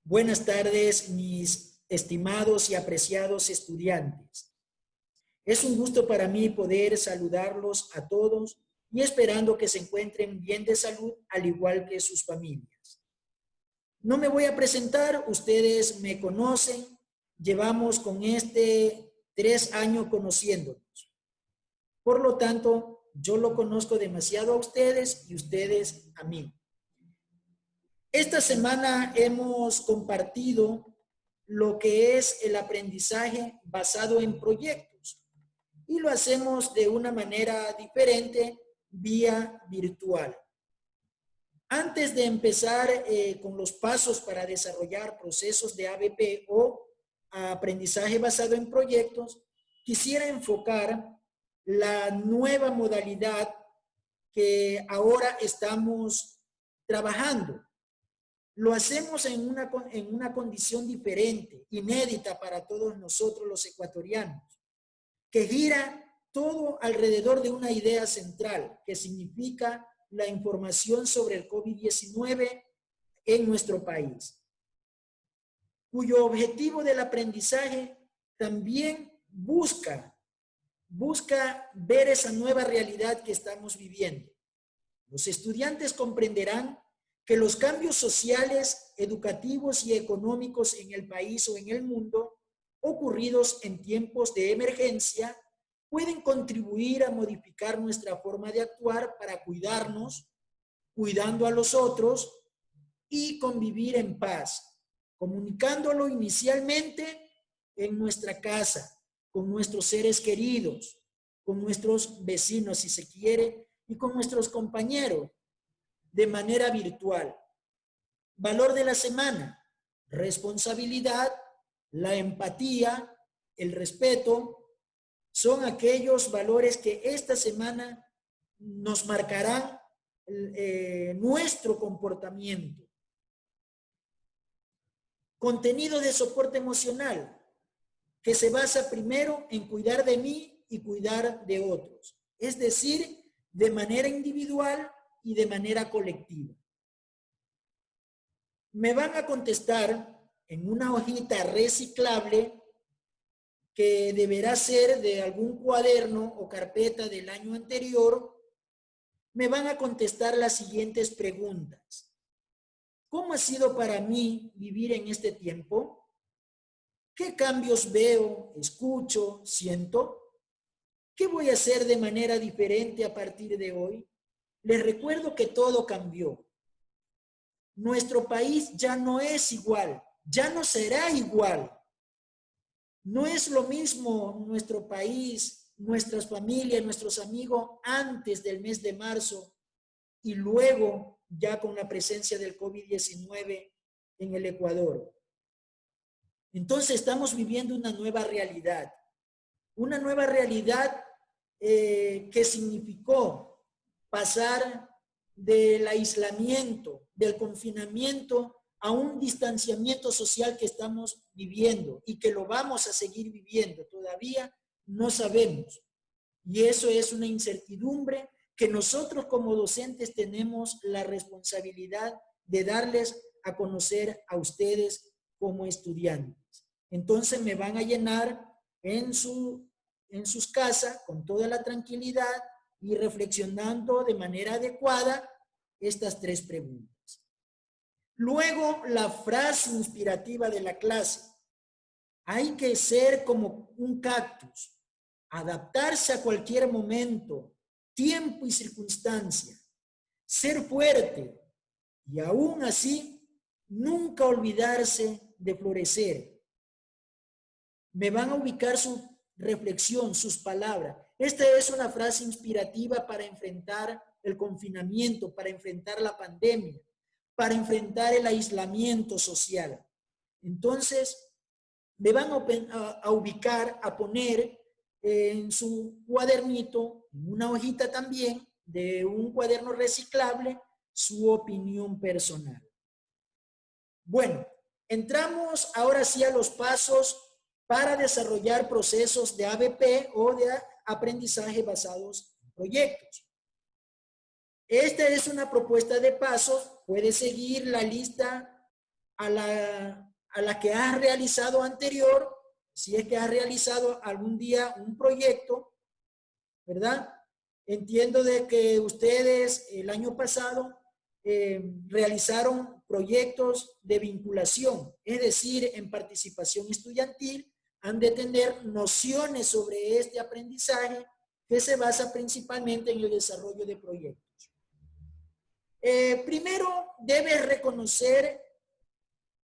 Buenas tardes, mis estimados y apreciados estudiantes. Es un gusto para mí poder saludarlos a todos y esperando que se encuentren bien de salud, al igual que sus familias. No me voy a presentar, ustedes me conocen, llevamos con 3 años conociéndonos. Por lo tanto, yo lo conozco demasiado a ustedes y ustedes a mí. Esta semana hemos compartido lo que es el aprendizaje basado en proyectos y lo hacemos de una manera diferente vía virtual. Antes de empezar con los pasos para desarrollar procesos de ABP o aprendizaje basado en proyectos, quisiera enfocar la nueva modalidad que ahora estamos trabajando. Lo hacemos en una condición diferente, inédita para todos nosotros los ecuatorianos, que gira todo alrededor de una idea central, que significa la información sobre el COVID-19 en nuestro país, cuyo objetivo del aprendizaje también busca ver esa nueva realidad que estamos viviendo. Los estudiantes comprenderán que los cambios sociales, educativos y económicos en el país o en el mundo, ocurridos en tiempos de emergencia, pueden contribuir a modificar nuestra forma de actuar para cuidarnos, cuidando a los otros y convivir en paz, comunicándolo inicialmente en nuestra casa, con nuestros seres queridos, con nuestros vecinos, si se quiere, y con nuestros compañeros, de manera virtual. Valor de la semana: responsabilidad, la empatía, el respeto, son aquellos valores que esta semana nos marcarán nuestro comportamiento. Contenido de soporte emocional, que se basa primero en cuidar de mí y cuidar de otros, es decir, de manera individual y de manera colectiva. Me van a contestar en una hojita reciclable que deberá ser de algún cuaderno o carpeta del año anterior. Me van a contestar las siguientes preguntas. ¿Cómo ha sido para mí vivir en este tiempo? ¿Qué cambios veo, escucho, siento? ¿Qué voy a hacer de manera diferente a partir de hoy? Les recuerdo que todo cambió. Nuestro país ya no es igual, ya no será igual. No es lo mismo nuestro país, nuestras familias, nuestros amigos antes del mes de marzo y luego ya con la presencia del COVID-19 en el Ecuador. Entonces estamos viviendo una nueva realidad que significó pasar del aislamiento, del confinamiento, a un distanciamiento social que estamos viviendo y que lo vamos a seguir viviendo. Todavía no sabemos. Y eso es una incertidumbre que nosotros como docentes tenemos la responsabilidad de darles a conocer a ustedes como estudiantes. Entonces me van a llenar en sus casas con toda la tranquilidad y reflexionando de manera adecuada estas 3 preguntas. Luego, la frase inspirativa de la clase. Hay que ser como un cactus, adaptarse a cualquier momento, tiempo y circunstancia, ser fuerte y aún así nunca olvidarse de florecer. Me van a ubicar su reflexión, sus palabras. Esta es una frase inspirativa para enfrentar el confinamiento, para enfrentar la pandemia, para enfrentar el aislamiento social. Entonces, me van a ubicar, a poner en su cuadernito, en una hojita también, de un cuaderno reciclable, su opinión personal. Bueno, entramos ahora sí a los pasos para desarrollar procesos de ABP o de aprendizaje basados en proyectos. Esta es una propuesta de pasos, puede seguir la lista a la que has realizado anterior, si es que has realizado algún día un proyecto, ¿verdad? Entiendo de que ustedes el año pasado realizaron proyectos de vinculación, es decir, en participación estudiantil, han de tener nociones sobre este aprendizaje que se basa principalmente en el desarrollo de proyectos. Primero, debes reconocer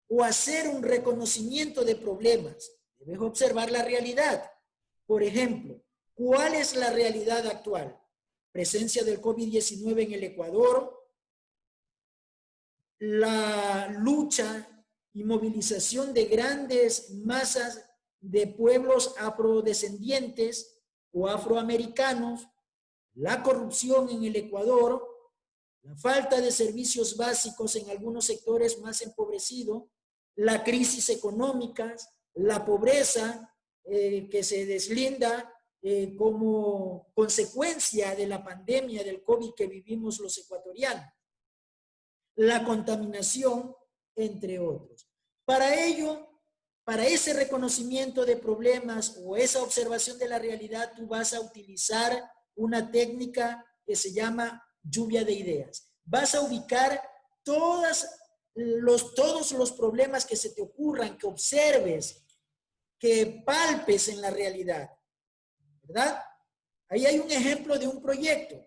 o hacer un reconocimiento de problemas. Debes observar la realidad. Por ejemplo, ¿cuál es la realidad actual? Presencia del COVID-19 en el Ecuador, la lucha y movilización de grandes masas de pueblos afrodescendientes o afroamericanos, la corrupción en el Ecuador, la falta de servicios básicos en algunos sectores más empobrecidos, la crisis económica, la pobreza que se deslinda como consecuencia de la pandemia del COVID que vivimos los ecuatorianos, la contaminación, entre otros. Para ello, para ese reconocimiento de problemas o esa observación de la realidad, tú vas a utilizar una técnica que se llama lluvia de ideas. Vas a ubicar todos los problemas que se te ocurran, que observes, que palpes en la realidad, ¿verdad? Ahí hay un ejemplo de un proyecto,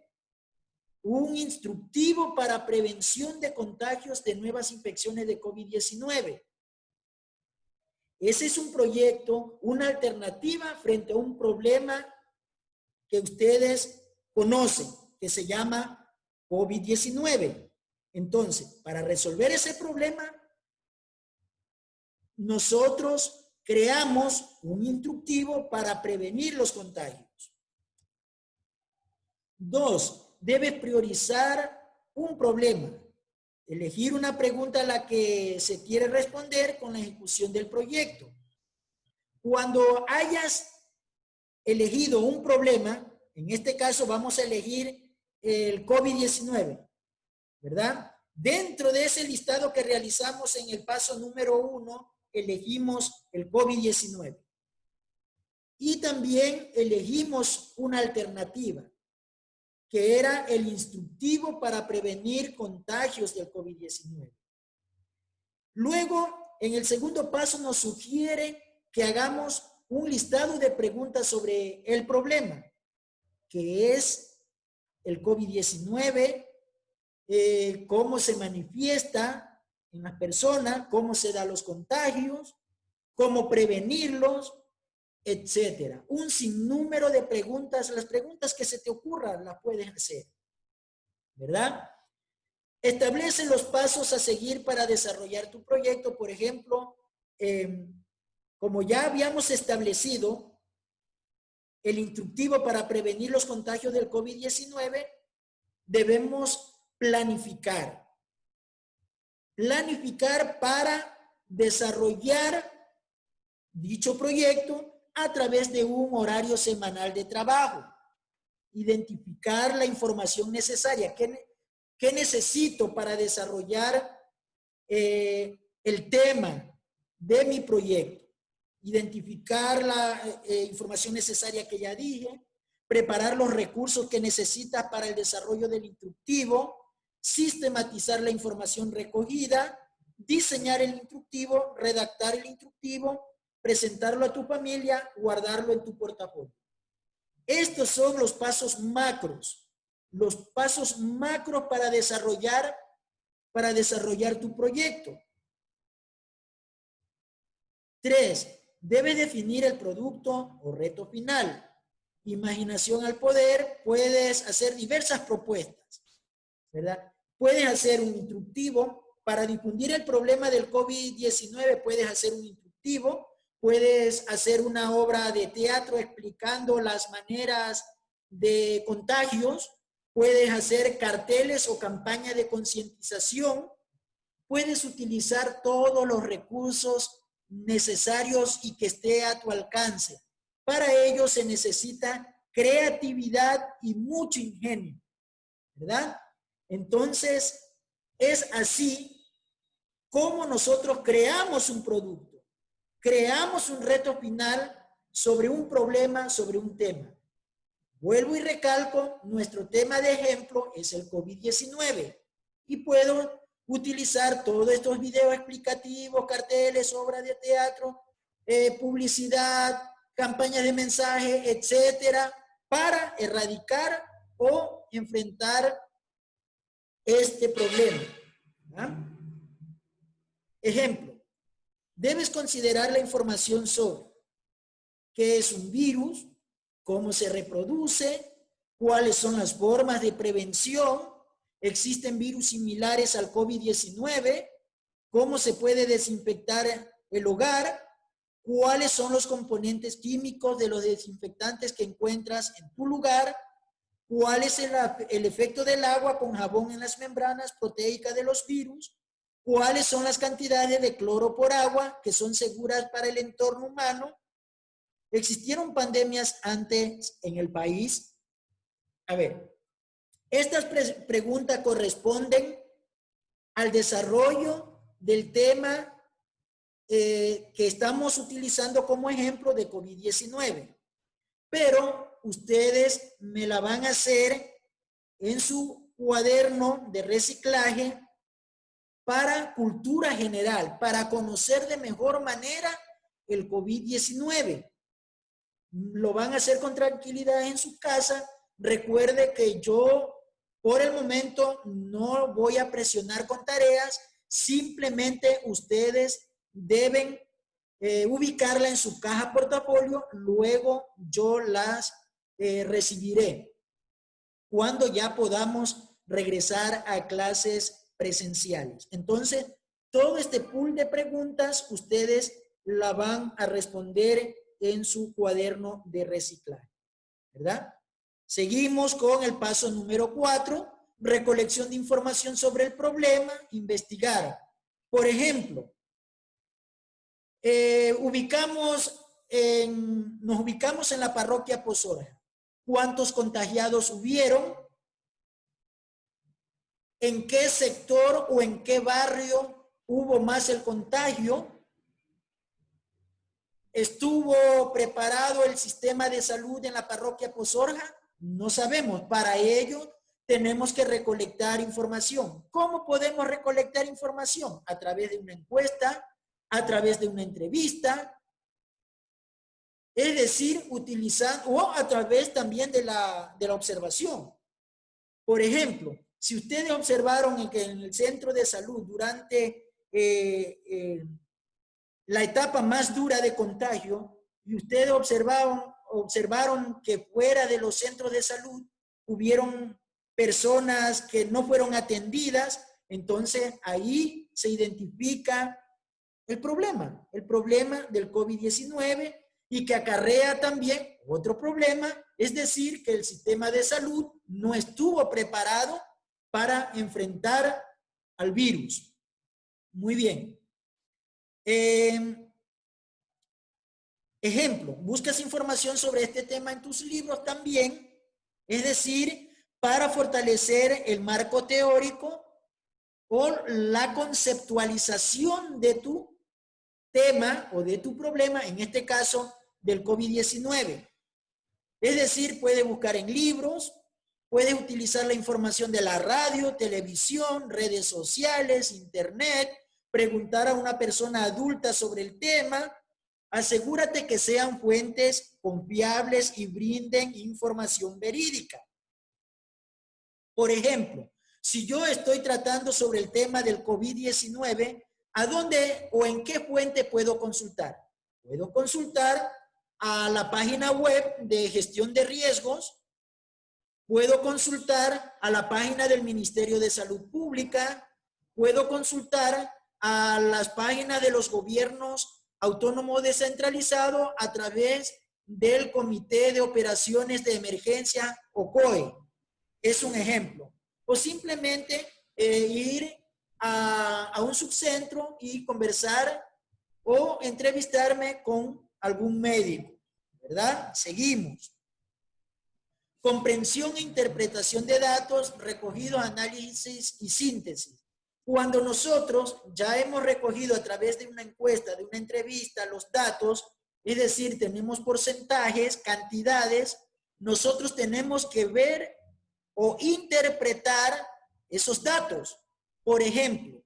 un instructivo para prevención de contagios de nuevas infecciones de COVID-19. Ese es un proyecto, una alternativa frente a un problema que ustedes conocen, que se llama COVID-19. Entonces, para resolver ese problema, nosotros creamos un instructivo para prevenir los contagios. 2, debes priorizar un problema. Elegir una pregunta a la que se quiere responder con la ejecución del proyecto. Cuando hayas elegido un problema, en este caso vamos a elegir el COVID-19, ¿verdad? Dentro de ese listado que realizamos en el paso número 1, elegimos el COVID-19. Y también elegimos una alternativa, que era el instructivo para prevenir contagios del COVID-19. Luego, en el segundo paso nos sugiere que hagamos un listado de preguntas sobre el problema, que es el COVID-19, cómo se manifiesta en las personas, cómo se dan los contagios, cómo prevenirlos, etcétera. Un sinnúmero de preguntas, las preguntas que se te ocurran las puedes hacer, ¿verdad? Establece los pasos a seguir para desarrollar tu proyecto. Por ejemplo, como ya habíamos establecido el instructivo para prevenir los contagios del COVID-19, debemos planificar. Planificar para desarrollar dicho proyecto a través de un horario semanal de trabajo. Identificar la información necesaria. ¿Qué necesito para desarrollar el tema de mi proyecto? Identificar la información necesaria que ya dije, preparar los recursos que necesitas para el desarrollo del instructivo, sistematizar la información recogida, diseñar el instructivo, redactar el instructivo, presentarlo a tu familia, guardarlo en tu portafolio. Estos son los pasos macros para desarrollar tu proyecto. 3, debes definir el producto o reto final. Imaginación al poder, puedes hacer diversas propuestas, ¿verdad? Puedes hacer un instructivo para difundir el problema del COVID-19, puedes hacer un instructivo, puedes hacer una obra de teatro explicando las maneras de contagios, puedes hacer carteles o campañas de concientización, puedes utilizar todos los recursos necesarios y que esté a tu alcance. Para ello se necesita creatividad y mucho ingenio, ¿verdad? Entonces, es así cómo nosotros creamos un producto, creamos un reto final sobre un problema, sobre un tema. Vuelvo y recalco, nuestro tema de ejemplo es el COVID-19 y puedo utilizar todos estos videos explicativos, carteles, obras de teatro, publicidad, campañas de mensaje, etcétera, para erradicar o enfrentar este problema. ¿Ah? Ejemplo, debes considerar la información sobre qué es un virus, cómo se reproduce, cuáles son las formas de prevención, existen virus similares al COVID-19, cómo se puede desinfectar el hogar, cuáles son los componentes químicos de los desinfectantes que encuentras en tu lugar, cuál es el efecto del agua con jabón en las membranas proteicas de los virus, cuáles son las cantidades de cloro por agua que son seguras para el entorno humano. ¿Existieron pandemias antes en el país? A ver, estas preguntas corresponden al desarrollo del tema que estamos utilizando como ejemplo de COVID-19. Pero ustedes me la van a hacer en su cuaderno de reciclaje para cultura general, para conocer de mejor manera el COVID-19. Lo van a hacer con tranquilidad en su casa. Recuerde que yo por el momento no voy a presionar con tareas, simplemente ustedes deben ubicarla en su caja portafolio, luego yo las recibiré cuando ya podamos regresar a clases presenciales. Entonces, todo este pool de preguntas ustedes la van a responder en su cuaderno de reciclaje, ¿verdad? Seguimos con el paso número 4, recolección de información sobre el problema, investigar. Por ejemplo, nos ubicamos en la parroquia Pozora. ¿Cuántos contagiados hubieron? ¿En qué sector o en qué barrio hubo más el contagio? ¿Estuvo preparado el sistema de salud en la parroquia Pozorja? No sabemos. Para ello tenemos que recolectar información. ¿Cómo podemos recolectar información? A través de una encuesta, a través de una entrevista, es decir, utilizando, o a través también de la observación. Por ejemplo, si ustedes observaron que en el centro de salud durante la etapa más dura de contagio, y ustedes observaron que fuera de los centros de salud hubieron personas que no fueron atendidas, entonces ahí se identifica el problema del COVID-19 y que acarrea también otro problema, es decir, que el sistema de salud no estuvo preparado para enfrentar al virus. Muy bien. Ejemplo, buscas información sobre este tema en tus libros también, es decir, para fortalecer el marco teórico o la conceptualización de tu tema o de tu problema, en este caso del COVID-19. Es decir, puedes buscar en libros, puedes utilizar la información de la radio, televisión, redes sociales, internet, preguntar a una persona adulta sobre el tema. Asegúrate que sean fuentes confiables y brinden información verídica. Por ejemplo, si yo estoy tratando sobre el tema del COVID-19, ¿a dónde o en qué fuente puedo consultar? Puedo consultar a la página web de gestión de riesgos, puedo consultar a la página del Ministerio de Salud Pública, puedo consultar a las páginas de los gobiernos autónomos descentralizados a través del Comité de Operaciones de Emergencia o COE. Es un ejemplo. O simplemente ir a un subcentro y conversar o entrevistarme con algún médico, ¿verdad? Seguimos. Comprensión e interpretación de datos, recogidos, análisis y síntesis. Cuando nosotros ya hemos recogido a través de una encuesta, de una entrevista, los datos, es decir, tenemos porcentajes, cantidades, nosotros tenemos que ver o interpretar esos datos. Por ejemplo,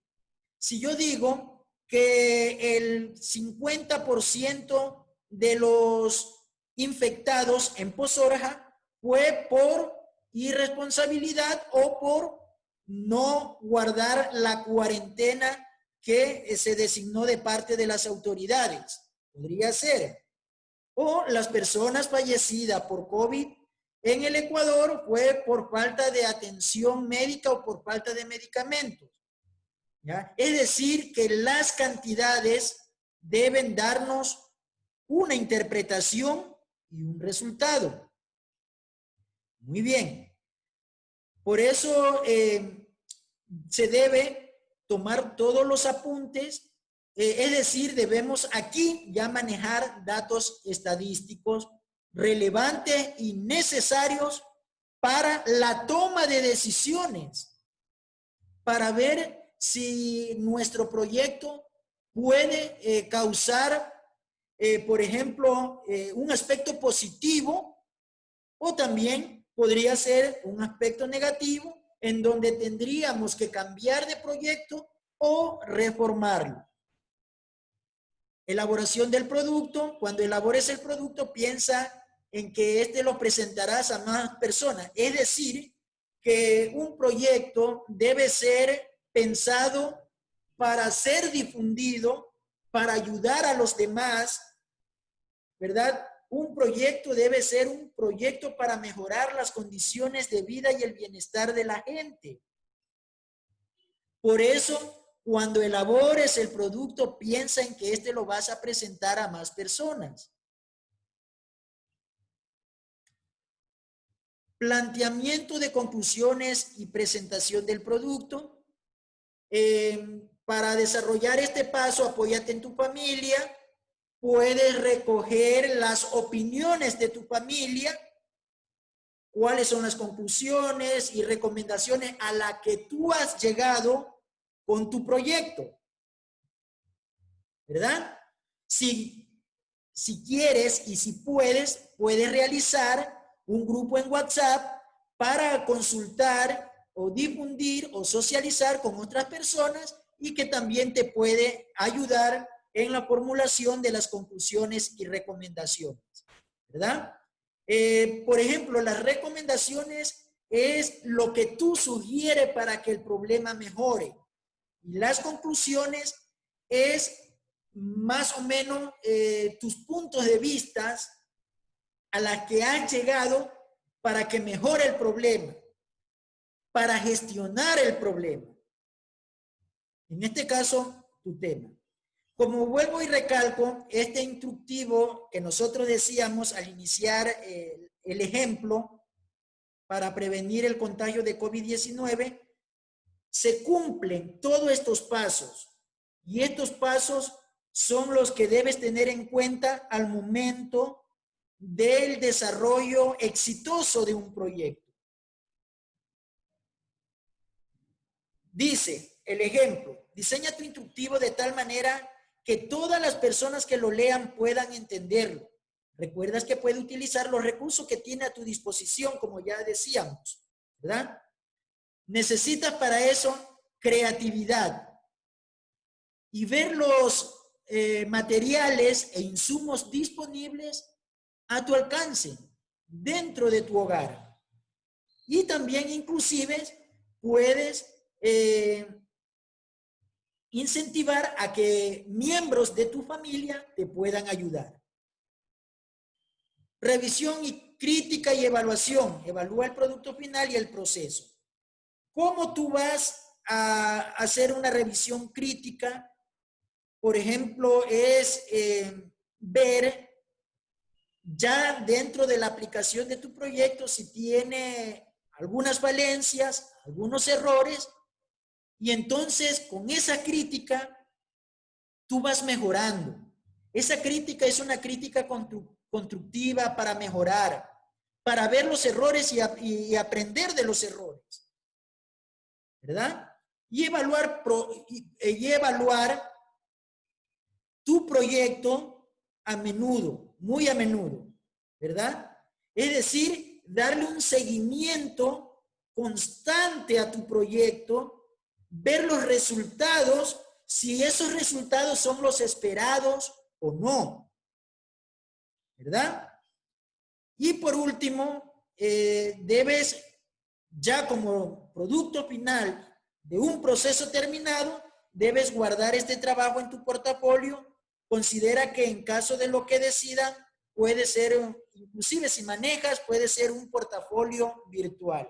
si yo digo que el 50% de los infectados en Posorja fue por irresponsabilidad o por no guardar la cuarentena que se designó de parte de las autoridades. Podría ser. O las personas fallecidas por COVID en el Ecuador fue por falta de atención médica o por falta de medicamentos. ¿Ya? Es decir, que las cantidades deben darnos una interpretación y un resultado. Muy bien. Por eso se debe tomar todos los apuntes, es decir, debemos aquí ya manejar datos estadísticos relevantes y necesarios para la toma de decisiones, para ver si nuestro proyecto puede causar, por ejemplo, un aspecto positivo o también podría ser un aspecto negativo en donde tendríamos que cambiar de proyecto o reformarlo. Elaboración del producto. Cuando elabores el producto, piensa en que este lo presentarás a más personas. Es decir, que un proyecto debe ser pensado para ser difundido, para ayudar a los demás, ¿verdad? Un proyecto debe ser un proyecto para mejorar las condiciones de vida y el bienestar de la gente. Por eso, cuando elabores el producto, piensa en que este lo vas a presentar a más personas. Planteamiento de conclusiones y presentación del producto. Para desarrollar este paso, apóyate en tu familia. Puedes recoger las opiniones de tu familia, cuáles son las conclusiones y recomendaciones a las que tú has llegado con tu proyecto, ¿verdad? Si quieres y si puedes realizar un grupo en WhatsApp para consultar o difundir o socializar con otras personas y que también te puede ayudar en la formulación de las conclusiones y recomendaciones, ¿verdad? Por ejemplo, las recomendaciones es lo que tú sugieres para que el problema mejore. Y las conclusiones es más o menos tus puntos de vista a las que has llegado para que mejore el problema, para gestionar el problema. En este caso, tu tema. Como vuelvo y recalco, este instructivo que nosotros decíamos al iniciar el ejemplo para prevenir el contagio de COVID-19, se cumplen todos estos pasos. Y estos pasos son los que debes tener en cuenta al momento del desarrollo exitoso de un proyecto. Dice el ejemplo, diseña tu instructivo de tal manera que todas las personas que lo lean puedan entenderlo. Recuerdas que puede utilizar los recursos que tiene a tu disposición, como ya decíamos, ¿verdad? Necesitas para eso creatividad y ver los materiales e insumos disponibles a tu alcance dentro de tu hogar. Y también inclusive puedes incentivar a que miembros de tu familia te puedan ayudar. Revisión y crítica y evaluación. Evalúa el producto final y el proceso. ¿Cómo tú vas a hacer una revisión crítica? Por ejemplo, es ver ya dentro de la aplicación de tu proyecto si tiene algunas falencias, algunos errores, y entonces con esa crítica tú vas mejorando. Esa crítica es una crítica constructiva para mejorar, para ver los errores y aprender de los errores, ¿verdad? y evaluar tu proyecto a menudo, muy a menudo, ¿verdad? Es decir, darle un seguimiento constante a tu proyecto, ver los resultados, si esos resultados son los esperados o no, ¿verdad? Y por último, debes, ya como producto final de un proceso terminado, debes guardar este trabajo en tu portafolio. Considera que en caso de lo que decida, puede ser, inclusive si manejas, puede ser un portafolio virtual.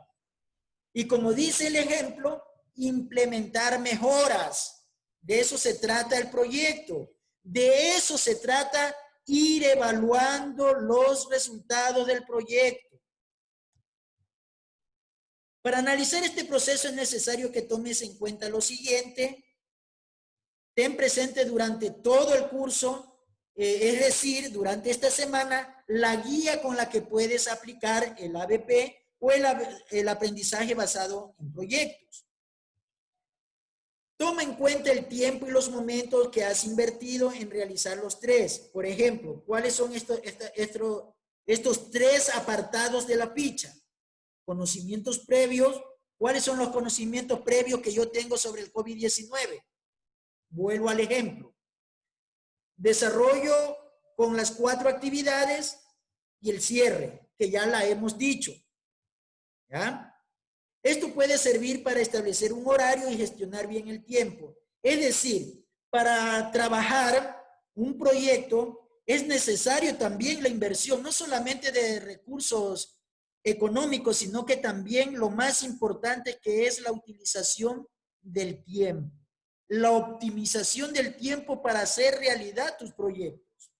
Y como dice el ejemplo, implementar mejoras. De eso se trata el proyecto. De eso se trata ir evaluando los resultados del proyecto. Para analizar este proceso es necesario que tomes en cuenta lo siguiente. Ten presente durante todo el curso, es decir, durante esta semana, la guía con la que puedes aplicar el ABP o el aprendizaje basado en proyectos. Toma en cuenta el tiempo y los momentos que has invertido en realizar los tres. Por ejemplo, ¿cuáles son estos tres apartados de la ficha? Conocimientos previos. ¿Cuáles son los conocimientos previos que yo tengo sobre el COVID-19? Vuelvo al ejemplo. Desarrollo con las 4 actividades y el cierre, que ya la hemos dicho. ¿Ya? Esto puede servir para establecer un horario y gestionar bien el tiempo. Es decir, para trabajar un proyecto es necesario también la inversión, no solamente de recursos económicos, sino que también lo más importante, que es la utilización del tiempo. La optimización del tiempo para hacer realidad tus proyectos.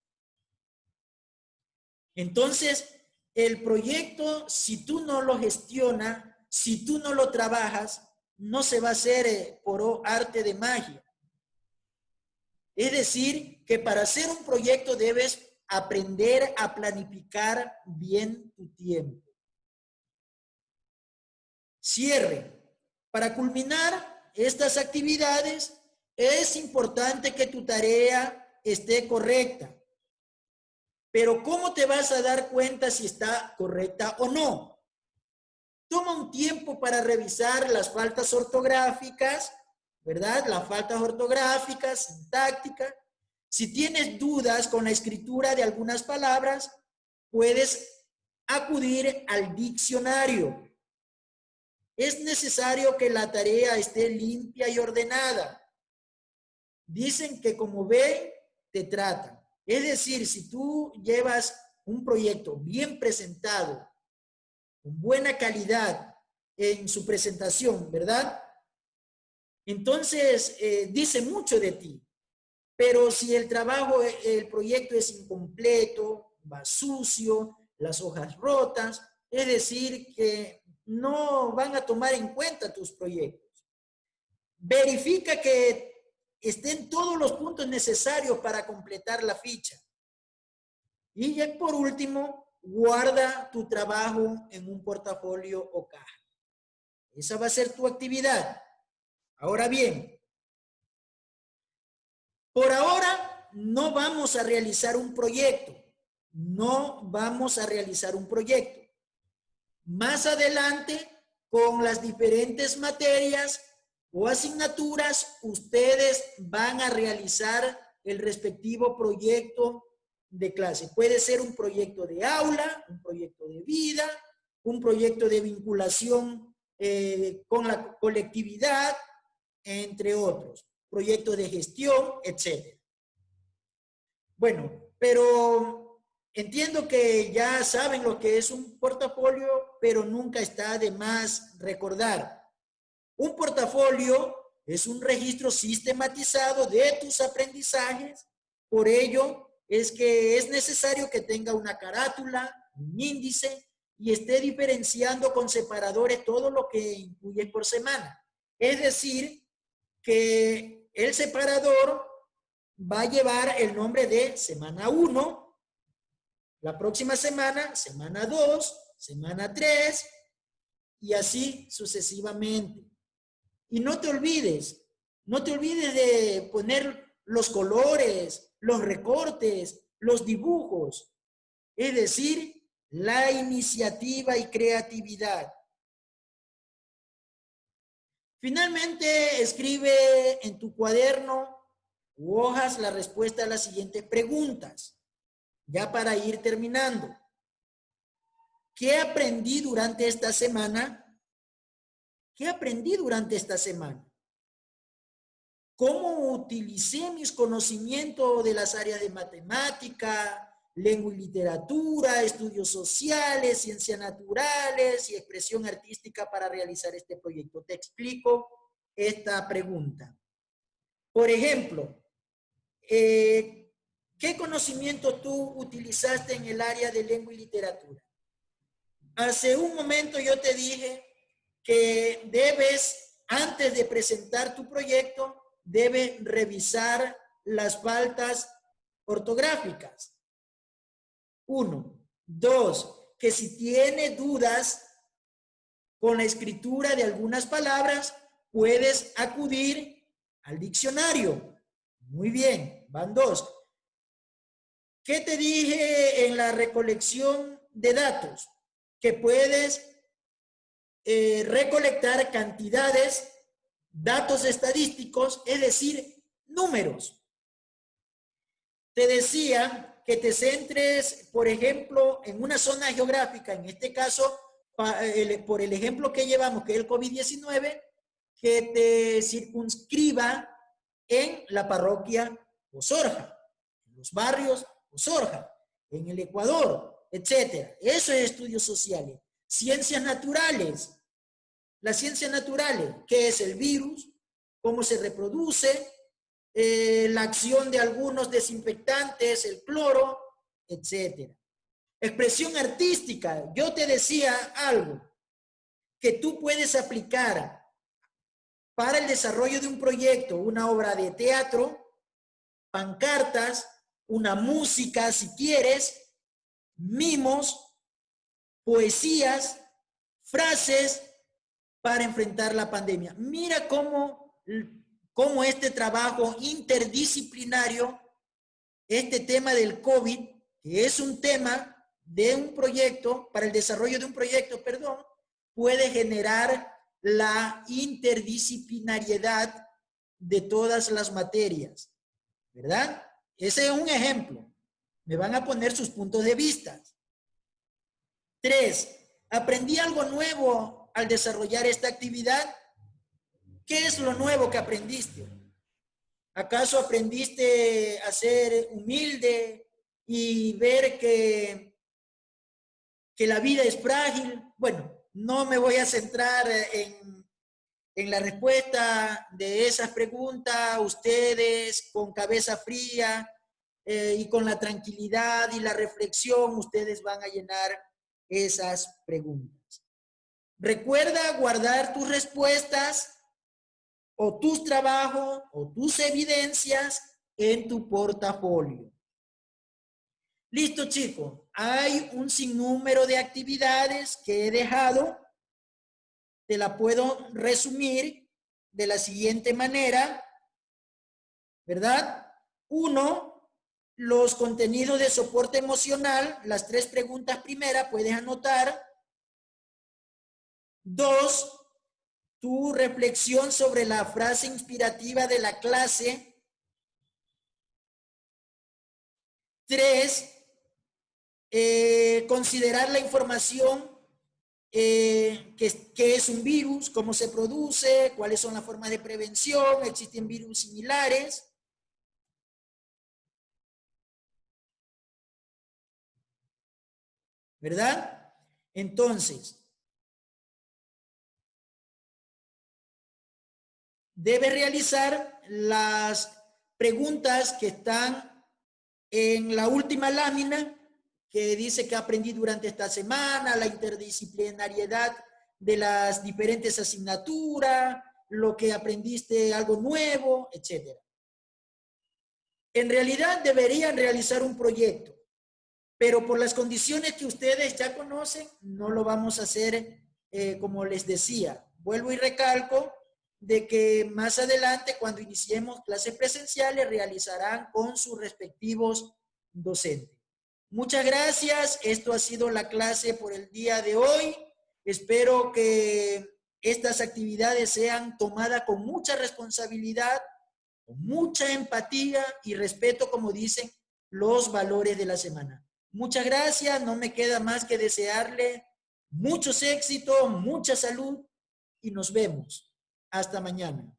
Entonces, el proyecto, si tú no lo gestionas, si tú no lo trabajas, no se va a hacer por arte de magia. Es decir, que para hacer un proyecto debes aprender a planificar bien tu tiempo. Cierre. Para culminar estas actividades, es importante que tu tarea esté correcta. Pero ¿cómo te vas a dar cuenta si está correcta o no? Toma un tiempo para revisar las faltas ortográficas, ¿verdad? Las faltas ortográficas, sintácticas. Si tienes dudas con la escritura de algunas palabras, puedes acudir al diccionario. Es necesario que la tarea esté limpia y ordenada. Dicen que como ven, te tratan. Es decir, si tú llevas un proyecto bien presentado, con buena calidad en su presentación, ¿verdad? Entonces, dice mucho de ti. Pero si el trabajo, el proyecto es incompleto, va sucio, las hojas rotas, es decir, que no van a tomar en cuenta tus proyectos. Verifica que estén todos los puntos necesarios para completar la ficha. Y ya por último, guarda tu trabajo en un portafolio o caja. Esa va a ser tu actividad. Ahora bien, por ahora no vamos a realizar un proyecto. No vamos a realizar un proyecto. Más adelante, con las diferentes materias o asignaturas, ustedes van a realizar el respectivo proyecto de clase. Puede ser un proyecto de aula, un proyecto de vida, un proyecto de vinculación con la colectividad, entre otros, proyectos de gestión, etc. Bueno, pero entiendo que ya saben lo que es un portafolio, pero nunca está de más recordar. Un portafolio es un registro sistematizado de tus aprendizajes. Por ello, es que es necesario que tenga una carátula, un índice y esté diferenciando con separadores todo lo que incluye por semana. Es decir, que el separador va a llevar el nombre de semana 1, la próxima semana, semana 2, semana 3 y así sucesivamente. Y no te olvides de poner los colores, los recortes, los dibujos, es decir, la iniciativa y creatividad. Finalmente, escribe en tu cuaderno u hojas la respuesta a las siguientes preguntas, ya para ir terminando. ¿Qué aprendí durante esta semana? ¿Qué aprendí durante esta semana? ¿Cómo utilicé mis conocimientos de las áreas de matemática, lengua y literatura, estudios sociales, ciencias naturales y expresión artística para realizar este proyecto? Te explico esta pregunta. Por ejemplo, ¿qué conocimiento tú utilizaste en el área de lengua y literatura? Hace un momento yo te dije que debes, antes de presentar tu proyecto, debes revisar las faltas ortográficas. 1. 2. Que si tiene dudas con la escritura de algunas palabras, puedes acudir al diccionario. Muy bien, van 2. ¿Qué te dije en la recolección de datos? Que puedes recolectar cantidades, datos estadísticos, es decir, números. Te decía que te centres, por ejemplo, en una zona geográfica, en este caso, por el ejemplo que llevamos, que es el COVID-19, que te circunscriba en la parroquia Osorja, en los barrios Osorja, en el Ecuador, etcétera. Eso es estudios sociales. Ciencias naturales. Las ciencias naturales, ¿qué es el virus? ¿Cómo se reproduce? La acción de algunos desinfectantes, el cloro, etcétera. Expresión artística. Yo te decía algo que tú puedes aplicar para el desarrollo de un proyecto, una obra de teatro, pancartas, una música si quieres, mimos, poesías, frases para enfrentar la pandemia. Mira cómo este trabajo interdisciplinario, este tema del COVID, que es un tema de un proyecto, para el desarrollo de un proyecto, perdón, puede generar la interdisciplinariedad de todas las materias, ¿verdad? Ese es un ejemplo. Me van a poner sus puntos de vista. 3. Aprendí algo nuevo al desarrollar esta actividad. ¿Qué es lo nuevo que aprendiste? ¿Acaso aprendiste a ser humilde y ver que la vida es frágil? Bueno, no me voy a centrar en la respuesta de esas preguntas. Ustedes con cabeza fría y con la tranquilidad y la reflexión, ustedes van a llenar esas preguntas. Recuerda guardar tus respuestas o tus trabajos o tus evidencias en tu portafolio. Listo, chicos. Hay un sinnúmero de actividades que he dejado. Te la puedo resumir de la siguiente manera, ¿verdad? 1, los contenidos de soporte emocional, las 3 preguntas primeras, puedes anotar. 2, tu reflexión sobre la frase inspirativa de la clase. 3, considerar la información que es un virus, cómo se produce, cuáles son las formas de prevención, existen virus similares. ¿Verdad? Entonces, debe realizar las preguntas que están en la última lámina, que dice que aprendí durante esta semana, la interdisciplinariedad de las diferentes asignaturas, lo que aprendiste, algo nuevo, etc. En realidad deberían realizar un proyecto, pero por las condiciones que ustedes ya conocen, no lo vamos a hacer como les decía. Vuelvo y recalco de que más adelante, cuando iniciemos clases presenciales, realizarán con sus respectivos docentes. Muchas gracias. Esto ha sido la clase por el día de hoy. Espero que estas actividades sean tomadas con mucha responsabilidad, con mucha empatía y respeto, como dicen los valores de la semana. Muchas gracias. No me queda más que desearle muchos éxitos, mucha salud y nos vemos. Hasta mañana.